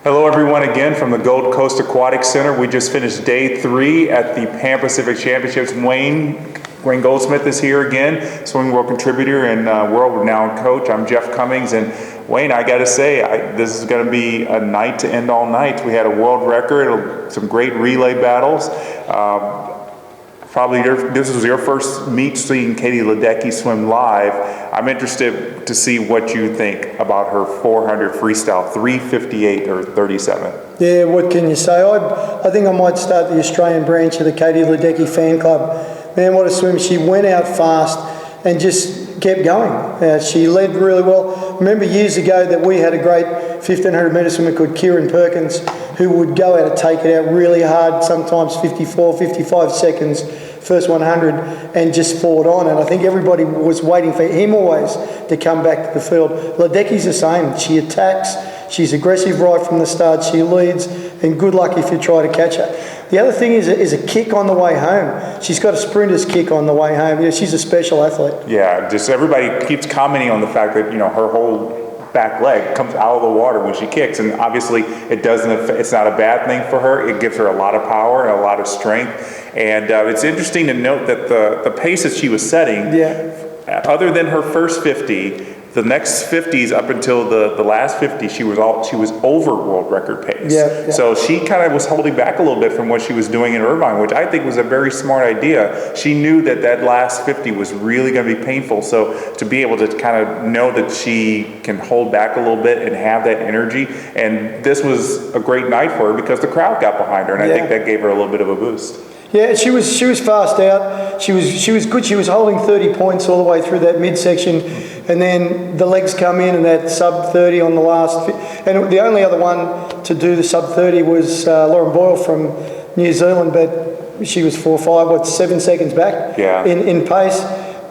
Hello everyone again from the Gold Coast Aquatic Center. We just finished day 3 at the Pan Pacific Championships. Wayne Goldsmith is here again, swimming world contributor and world-renowned coach. I'm Jeff Cummings, and Wayne, I gotta say, this is gonna be a night to end all nights. We had a world record, some great relay battles. This was your first meet seeing Katie Ledecky swim live. I'm interested to see what you think about her 400 freestyle, 3:58 or 37. Yeah, what can you say? I think I might start the Australian branch of the Katie Ledecky fan club. Man, what a swim. She went out fast and just kept going. She led really well. Remember years ago that we had a great 1,500 metre swimmer called Kieran Perkins, who would go out and take it out really hard, sometimes 54, 55 seconds, first 100, and just fought on. And I think everybody was waiting for him always to come back to the field. Ledecky's the same. She attacks. She's aggressive right from the start. She leads, and good luck if you try to catch her. The other thing is a kick on the way home. She's got a sprinter's kick on the way home. Yeah, she's a special athlete. Yeah, just everybody keeps commenting on the fact that, her whole back leg comes out of the water when she kicks, and obviously it's not a bad thing for her. It gives her a lot of power and a lot of strength, and it's interesting to note that the pace that she was setting, other than her first 50, the next 50s up until the last 50, she was over world record pace. So she kind of was holding back a little bit from what she was doing in Irvine, which I think was a very smart idea. She knew that last 50 was really going to be painful. So to be able to kind of know that she can hold back a little bit and have that energy, and this was a great night for her because the crowd got behind her, and I think that gave her a little bit of a boost. Yeah, she was fast out. She was good. She was holding 30 points all the way through that midsection, and then the legs come in and that sub 30 on the last. And the only other one to do the sub 30 was Lauren Boyle from New Zealand, but she was 7 seconds back in pace.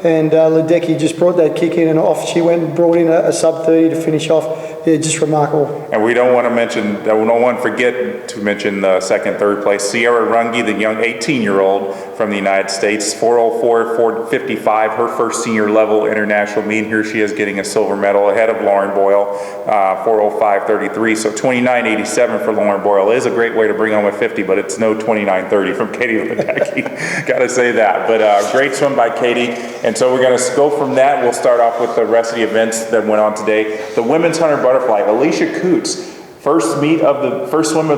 And Ledecky just brought that kick in and off. She went and brought in a sub 30 to finish off. Yeah, just remarkable. And we don't want to forget to mention the second, third place. Sierra Runge, the young 18-year-old from the United States, 4:04, 4:55, her first senior level international meet. Here she is getting a silver medal ahead of Lauren Boyle, 4:05.33. So 29.87 for Lauren Boyle is a great way to bring home a 50, but it's no 29.30 from Katie Ledecky. Got to say that. But great swim by Katie. And so we're going to go from that. We'll start off with the rest of the events that went on today. The women's 100 butterfly, Alicia Coots, first swim of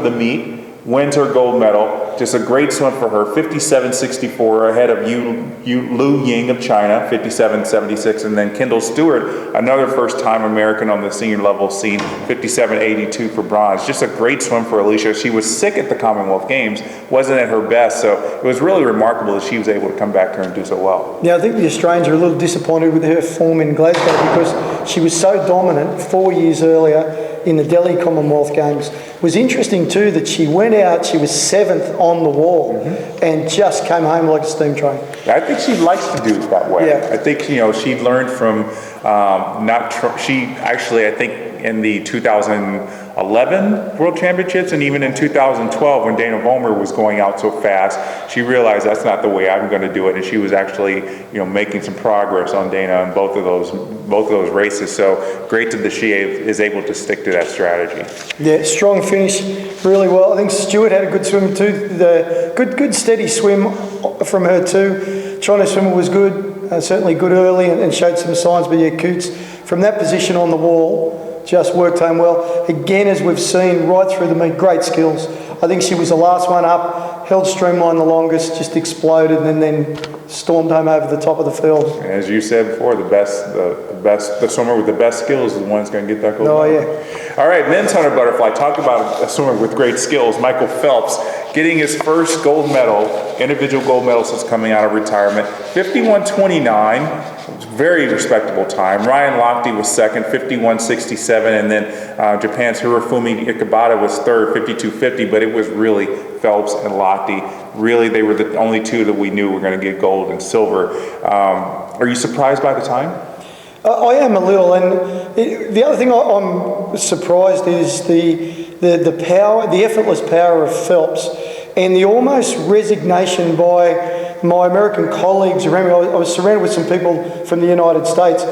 the meet, wins her gold medal. Just a great swim for her, 57.64 ahead of Lu Ying of China, 57.76, and then Kendall Stewart, another first-time American on the senior level scene, 57.82 for bronze. Just a great swim for Alicia. She was sick at the Commonwealth Games, wasn't at her best, so it was really remarkable that she was able to come back to her and do so well. Yeah, I think the Australians are a little disappointed with her form in Glasgow because she was so dominant 4 years earlier in the Delhi Commonwealth Games. It was interesting too that she went out, she was 7th on the wall and just came home like a steam train. I think she likes to do it that way. I think, she learned from I think in the 2011 World Championships and even in 2012 when Dana Vollmer was going out so fast, she realized that's not the way I'm going to do it, and she was actually, making some progress on Dana in both of those races. So great that she is able to stick to that strategy. Yeah, strong finish, really well. I think Stewart had a good swim too. The good steady swim from her too. China swimmer was good. Certainly good early and showed some signs, but Coots from that position on the wall just worked home well. Again, as we've seen right through the meet, great skills. I think she was the last one up, held streamline the longest, just exploded, and then stormed home over the top of the field. And as you said before, the swimmer with the best skills is the one that's going to get that gold medal. Yeah. All right, men's 100 butterfly. Talk about a swimmer with great skills. Michael Phelps getting his first gold medal, individual gold medal since coming out of retirement. 51.29. Very respectable time. Ryan Lochte was second, 51.67, and then Japan's Hirofumi Ikebata was third, 52.50, but it was really Phelps and Lochte. Really, they were the only two that we knew were going to get gold and silver. Are you surprised by the time? I am a little, and the other thing I'm surprised is the power, the effortless power of Phelps, and the almost resignation by my American colleagues around me. I was surrounded with some people from the United States,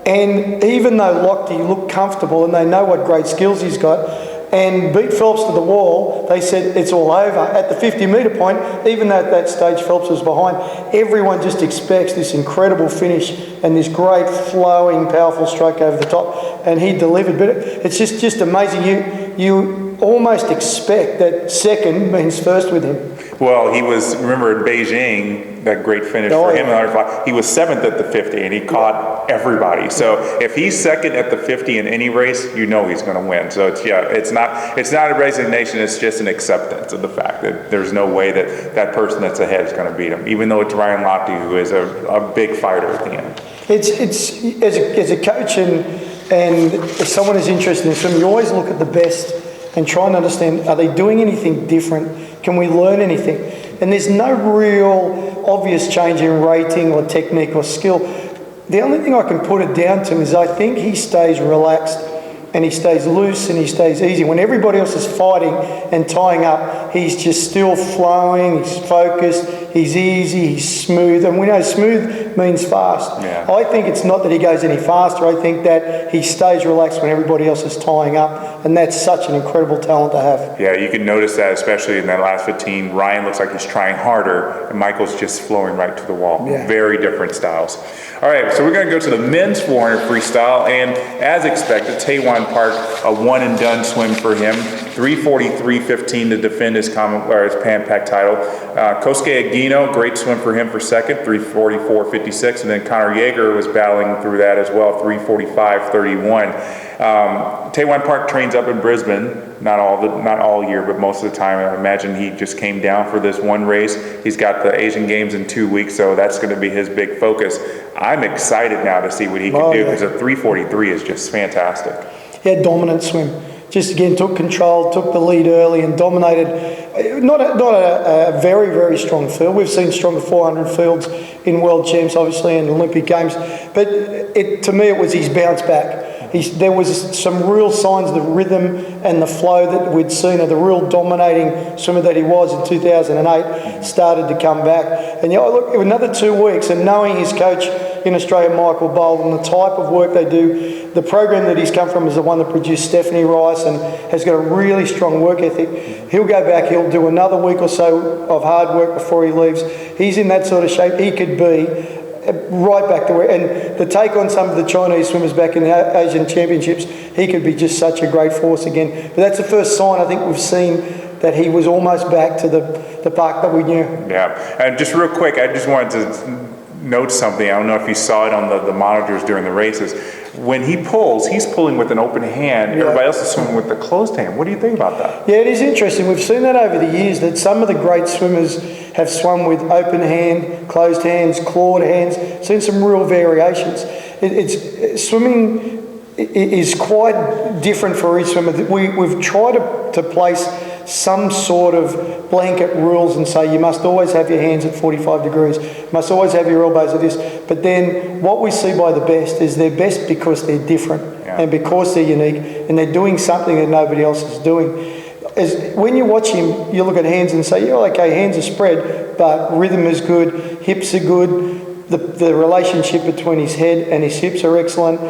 and even though Lochte looked comfortable and they know what great skills he's got, and beat Phelps to the wall, they said it's all over. At the 50-metre point, even though at that stage Phelps was behind, everyone just expects this incredible finish and this great flowing, powerful stroke over the top, and he delivered. But it's just amazing. You almost expect that second means first with him. Well, he was, remember in Beijing, that great finish for him in the 100, he was 7th at the 50 and he caught everybody. So if he's second at the 50 in any race, you know he's going to win. So it's not a resignation, it's just an acceptance of the fact that there's no way that person that's ahead is going to beat him, even though it's Ryan Lochte, who is a big fighter at the end. It's as a coach and if someone is interested in swimming, you always look at the best and try and understand, are they doing anything different? Can we learn anything? And there's no real obvious change in rating or technique or skill. The only thing I can put it down to is I think he stays relaxed and he stays loose and he stays easy. When everybody else is fighting and tying up, he's just still flowing, he's focused, he's easy, he's smooth. And we know smooth means fast. Yeah. I think it's not that he goes any faster. I think that he stays relaxed when everybody else is tying up. And that's such an incredible talent to have. Yeah, you can notice that, especially in that last 15. Ryan looks like he's trying harder, and Michael's just flowing right to the wall. Yeah. Very different styles. All right, so we're going to go to the men's 400 freestyle, and as expected, Taewon Park, a one-and-done swim for him. 3:43.15 to defend his Pan Pac title. Kosuke Agino, great swim for him for second, 3:44.56, and then Connor Yeager was battling through that as well, 3:45.31. Taewon Park trains up in Brisbane, not all year, but most of the time. I imagine he just came down for this one race. He's got the Asian Games in 2 weeks, so that's going to be his big focus. I'm excited now to see what he can do, because a 3:43 is just fantastic. He had dominant swim. Just again took control, took the lead early and dominated. Not a very, very strong field. We've seen stronger 400 fields in World Champs, obviously, and Olympic Games. But to me, it was his bounce back. There was some real signs, the rhythm and the flow that we'd seen of the real dominating swimmer that he was in 2008 started to come back. And look, another 2 weeks, and knowing his coach in Australia, Michael Bold, and the type of work they do, the program that he's come from is the one that produced Stephanie Rice and has got a really strong work ethic. He'll go back, he'll do another week or so of hard work before he leaves. He's in that sort of shape. He could be right back to where, and the take on some of the Chinese swimmers back in the Asian Championships, he could be just such a great force again. But that's the first sign I think we've seen that he was almost back to the Park that we knew. Yeah, and just real quick, I just wanted to note something. I don't know if you saw it on the monitors during the races. When he pulls, he's pulling with an open hand. Yeah. Everybody else is swimming with the closed hand. What do you think about that? Yeah, it is interesting. We've seen that over the years, that some of the great swimmers have swum with open hand, closed hands, clawed hands. Seen some real variations. Swimming is quite different for each swimmer. We've tried to place some sort of blanket rules and say you must always have your hands at 45 degrees, you must always have your elbows at this. But then what we see by the best is they're best because they're different and because they're unique and they're doing something that nobody else is doing. When you watch him, you look at hands and say, yeah, okay, hands are spread, but rhythm is good, hips are good, the relationship between his head and his hips are excellent.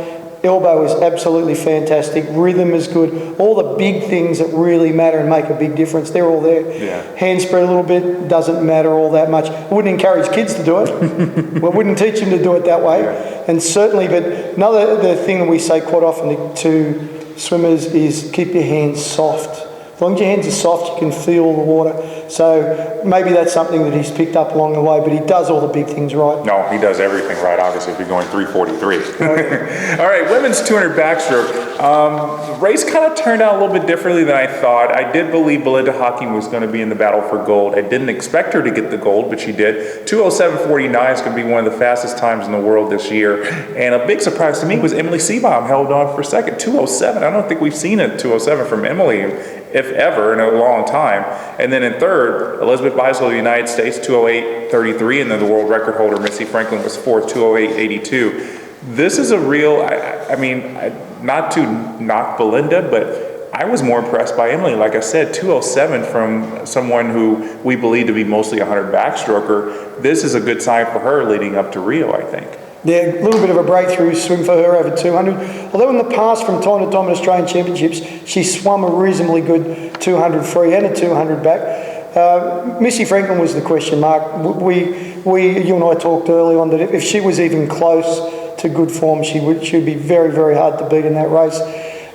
Elbow is absolutely fantastic. Rhythm is good. All the big things that really matter and make a big difference, they're all there. Yeah. Hand spread a little bit, doesn't matter all that much. I wouldn't encourage kids to do it. We wouldn't teach them to do it that way. Yeah. And certainly, but another thing that we say quite often to swimmers is keep your hands soft. As long as your hands are soft, you can feel the water. So maybe that's something that he's picked up along the way, but he does all the big things right. No, he does everything right, obviously, if you're going 3:43. All right, women's 200 backstroke. The race kind of turned out a little bit differently than I thought. I did believe Belinda Hocking was going to be in the battle for gold. I didn't expect her to get the gold, but she did. 2:07.49 is going to be one of the fastest times in the world this year. And a big surprise to me was Emily Seebohm held on for second. 2:07. I don't think we've seen a 2:07 from Emily, if ever, in a long time. And then in third, Elizabeth Beisel of the United States, 2:08.33, and then the world record holder, Missy Franklin, was fourth, 2:08.82. This is a real, I mean, not to knock Belinda, but I was more impressed by Emily. Like I said, 2:07 from someone who we believe to be mostly a 100 backstroker. This is a good sign for her leading up to Rio, I think. Yeah, a little bit of a breakthrough swim for her over 200. Although in the past, from time to time in Australian Championships, she swum a reasonably good 200 free and a 200 back. Missy Franklin was the question mark. You and I talked early on that if she was even close to good form, she'd be very, very hard to beat in that race.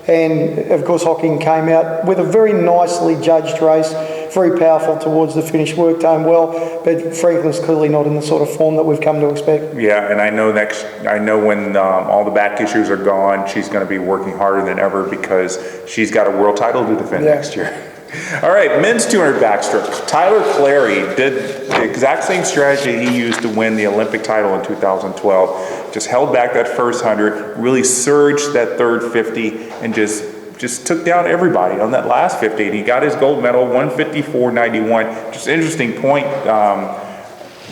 And of course, Hocking came out with a very nicely judged race, very powerful towards the finish, worked home well, but Franklin's clearly not in the sort of form that we've come to expect. Yeah, and I know when all the back issues are gone, she's going to be working harder than ever because she's got a world title to defend next year. All right, men's 200 backstroke. Tyler Clary did the exact same strategy he used to win the Olympic title in 2012. Just held back that first 100, really surged that third 50, and just took down everybody on that last 50. And he got his gold medal, 154.91. Just an interesting point.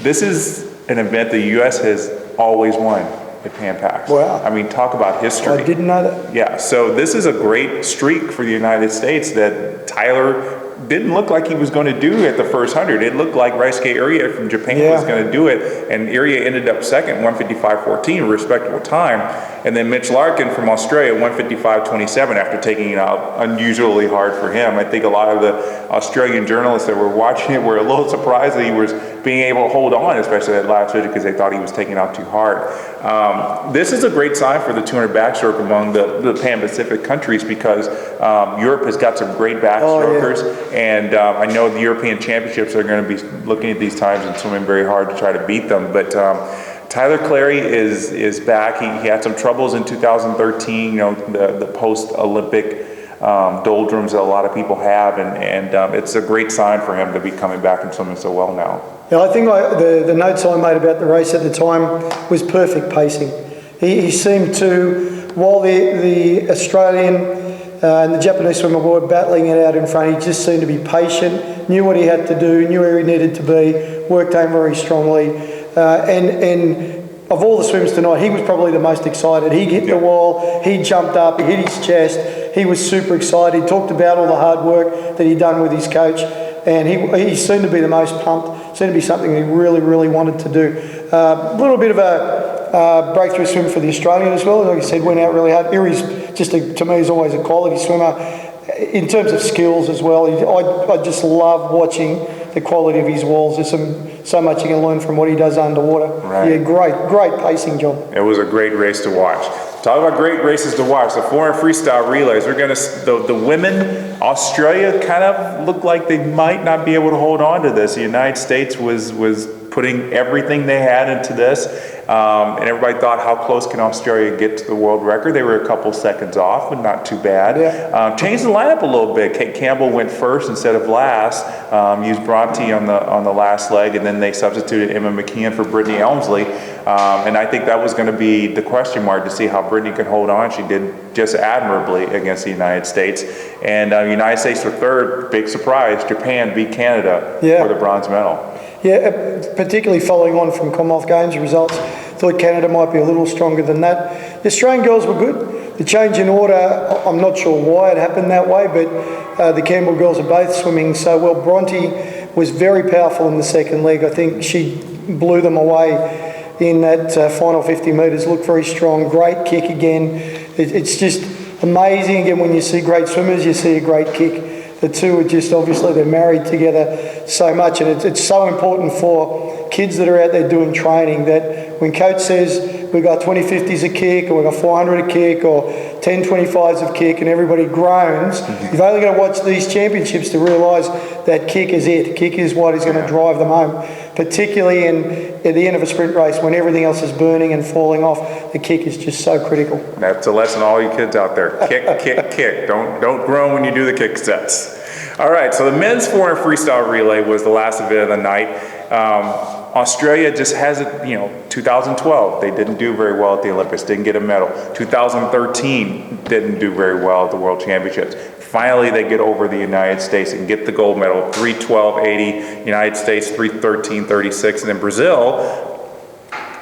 This is an event the U.S. has always won at Pan Pacs. Wow. I mean, talk about history. I didn't know that. Yeah, so this is a great streak for the United States that Tyler didn't look like he was going to do at the first 100. It looked like Raisuke Irie from Japan was going to do it, and Irie ended up second, 155.14, a respectable time. And then Mitch Larkin from Australia, 155.27, after taking it out unusually hard for him. I think a lot of the Australian journalists that were watching it were a little surprised that he was being able to hold on, especially that last 50, because they thought he was taking out too hard. This is a great sign for the 200 backstroke among the Pan-Pacific countries because Europe has got some great backstrokers, and I know the European Championships are going to be looking at these times and swimming very hard to try to beat them. But Tyler Clary is back. He had some troubles in 2013, the post-Olympic doldrums that a lot of people have, and it's a great sign for him to be coming back and swimming so well now. Yeah, I think the notes I made about the race at the time was perfect pacing. He seemed to, while the Australian and the Japanese swimmer were battling it out in front, he just seemed to be patient, knew what he had to do, knew where he needed to be, worked home very strongly. And of all the swims tonight, he was probably the most excited. He hit the wall, he jumped up, he hit his chest, he was super excited. He talked about all the hard work that he'd done with his coach, and he seemed to be the most pumped, seemed to be something he really, really wanted to do. A little bit of a breakthrough swim for the Australian as well. Like I said, went out really hard. Irie's to me, is always a quality swimmer. In terms of skills as well, I just love watching the quality of his walls. There's so much you can learn from what he does underwater. Right. Yeah, great pacing job. It was a great race to watch. Talk about great races to watch. The 400 freestyle relays. We're going to the women. Australia kind of looked like they might not be able to hold on to this. The United States was putting everything they had into this, and everybody thought, how close can Australia get to the world record? They were a couple seconds off, but not too bad. Yeah. Changed the lineup a little bit. Kate Campbell went first instead of last. Used Bronte on the last leg, and then they substituted Emma McKeon for Brittany Elmsley. And I think that was going to be the question mark to see how Brittany could hold on. She did just admirably against the United States. And the United States were third. Big surprise. Japan beat Canada for the bronze medal. Yeah, particularly following on from Commonwealth Games results. Thought Canada might be a little stronger than that. The Australian girls were good. The change in order, I'm not sure why it happened that way, but the Campbell girls are both swimming so well. Bronte was very powerful in the second leg. I think she blew them away in that final 50 metres. Looked very strong. Great kick again. It's just amazing. Again, when you see great swimmers, you see a great kick. The two are just, obviously, they're married together so much, and it's so important for kids that are out there doing training that when coach says we've got 2050s a kick, or we've got 400 a kick, or 10 25s of kick, and everybody groans, you've only got to watch these championships to realise that kick is it. Kick is what is going to drive them home, particularly at the end of a sprint race when everything else is burning and falling off. The kick is just so critical. That's a lesson to all you kids out there. Kick, kick, kick. Don't groan when you do the kick sets. All right, so the men's 400 freestyle relay was the last event of the night. Australia just has it, 2012, they didn't do very well at the Olympics, didn't get a medal. 2013 didn't do very well at the World Championships. Finally, they get over the United States and get the gold medal, 3:12.80, United States 3:13.36, and then Brazil,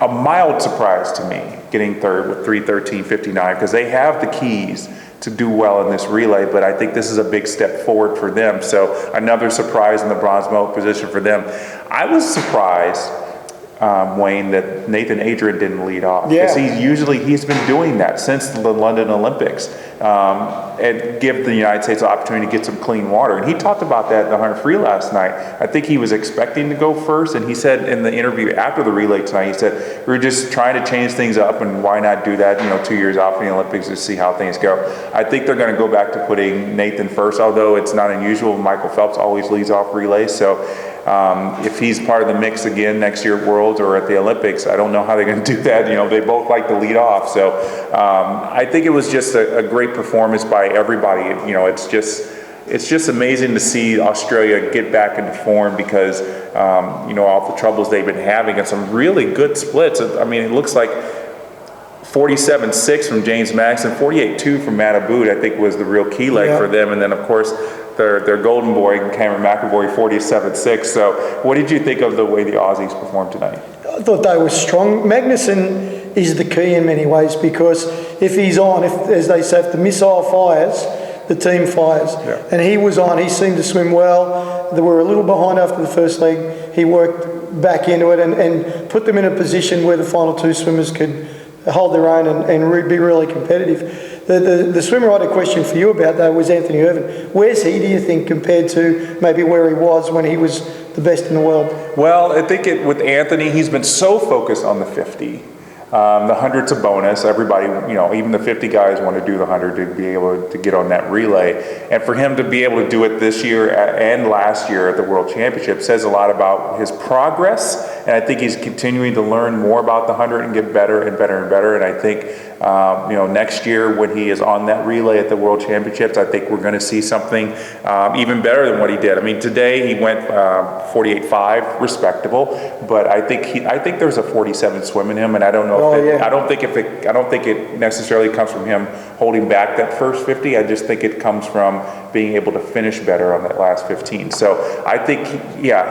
a mild surprise to me, getting third with 3:13.59, because they have the keys to do well in this relay, but I think this is a big step forward for them. So another surprise in the bronze medal position for them. I was surprised Wayne, that Nathan Adrian didn't lead off. Yeah. Because he's been doing that since the London Olympics, and give the United States an opportunity to get some clean water. And he talked about that at the 100 free last night. I think he was expecting to go first, and he said in the interview after the relay tonight, he said, we're just trying to change things up, and why not do that, 2 years out from the Olympics to see how things go. I think they're going to go back to putting Nathan first, although it's not unusual. Michael Phelps always leads off relays, so if he's part of the mix again next year at Worlds or at the Olympics, I don't know how they're going to do that. They both like to lead off. So I think it was just a great performance by everybody. It's just amazing to see Australia get back into form because, all the troubles they've been having and some really good splits. I mean, it looks like 47-6 from James Madison, 48-2 from Matt Aboud, I think was the real key leg for them. And then, of course, their golden boy, Cameron McAvoy, 47-6. So what did you think of the way the Aussies performed tonight? I thought they were strong. Magnussen is the key in many ways because if he's on, as they say, if the missile fires, the team fires. Yeah. And he was on. He seemed to swim well. They were a little behind after the first leg. He worked back into it and put them in a position where the final two swimmers could hold their own and be really competitive. The swimmer I had a question for you about, though, was Anthony Irvine. Where's he, do you think, compared to maybe where he was when he was the best in the world? Well, I think with Anthony, he's been so focused on the 50. The 100's a bonus. Everybody, even the 50 guys want to do the 100 to be able to get on that relay. And for him to be able to do it this year and last year at the World Championship says a lot about his progress. And I think he's continuing to learn more about the 100 and get better and better and better. And I think, next year when he is on that relay at the World Championships, I think we're going to see something even better than what he did. I mean, today he went 48.5, respectable, but I think there's a 47 swim in him, and I don't know. I don't think it necessarily comes from him holding back that first 50. I just think it comes from being able to finish better on that last 15. So I think,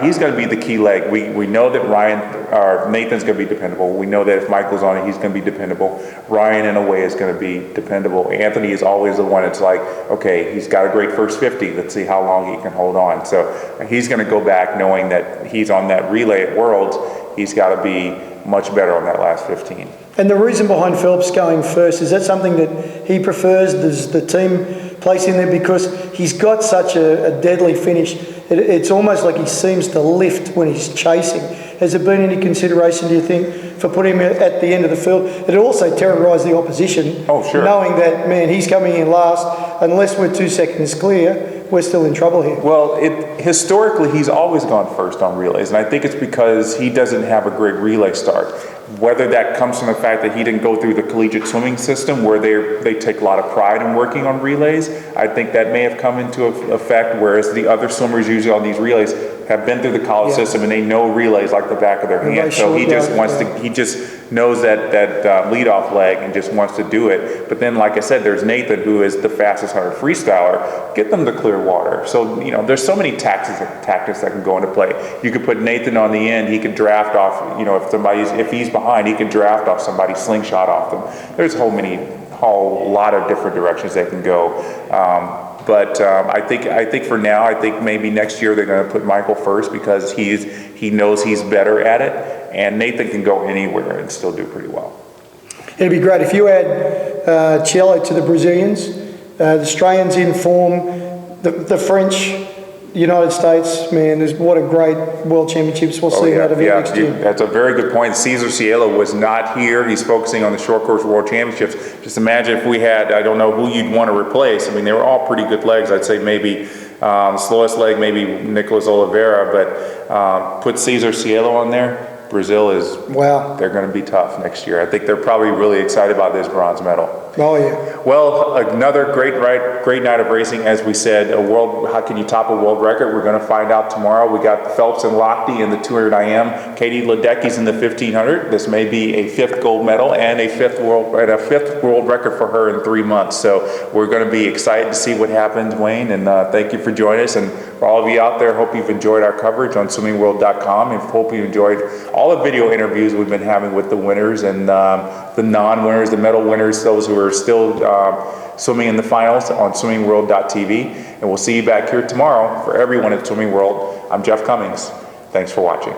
he's going to be the key leg. We know that Nathan's going to be dependable. We know that if Michael's on it, he's going to be dependable. Ryan, in a way, is going to be dependable. Anthony is always the one that's like, okay, he's got a great first 50. Let's see how long he can hold on. So he's going to go back knowing that he's on that relay at Worlds. He's got to be much better on that last 15. And the reason behind Phelps going first, is that something that he prefers? Does the team place him there because he's got such a deadly finish? It's almost like he seems to lift when he's chasing. Has there been any consideration, do you think, for putting him at the end of the field? It also terrorised the opposition. Oh, sure. Knowing that, man, he's coming in last. Unless we're 2 seconds clear, we're still in trouble here. Well, historically, he's always gone first on relays, and I think it's because he doesn't have a great relay start. Whether that comes from the fact that he didn't go through the collegiate swimming system where they take a lot of pride in working on relays, I think that may have come into effect, whereas the other swimmers usually on these relays have been through the college system and they know relays like the back of their hand. So he just he just knows that leadoff leg and just wants to do it. But then, like I said, there's Nathan, who is the fastest 100 freestyler. Get them to clear water. So, there's so many tactics that can go into play. You could put Nathan on the end. He could draft off, if he's behind, he can draft off somebody, slingshot off them. There's a whole lot of different directions they can go. But I think for now, I think maybe next year they're going to put Michael first because he knows he's better at it, and Nathan can go anywhere and still do pretty well. It'd be great if you add Cielo to the Brazilians, the Australians in form, the French, United States. Man, what a great World Championships we'll see out of it next year. That's a very good point. Cesar Cielo was not here. He's focusing on the short course World Championships. Just imagine if we had, I don't know who you'd want to replace. I mean, they were all pretty good legs. I'd say maybe slowest leg, maybe Nicolas Oliveira, but put Cesar Cielo on there. Brazil they're going to be tough next year. I think they're probably really excited about this bronze medal. Oh, yeah. Well, another great night of racing. As we said, how can you top a world record? We're going to find out tomorrow. We got Phelps and Lochte in the 200 IM. Katie Ledecky's in the 1500. This may be a 5th gold medal and a 5th world record for her in 3 months. So we're going to be excited to see what happens, Wayne. And thank you for joining us. And for all of you out there, hope you've enjoyed our coverage on swimmingworld.com, and hope you enjoyed all the video interviews we've been having with the winners and the non-winners, the medal winners, those who are still swimming in the finals on swimmingworld.tv. And we'll see you back here tomorrow. For everyone at Swimming World, I'm Jeff Cummings. Thanks for watching.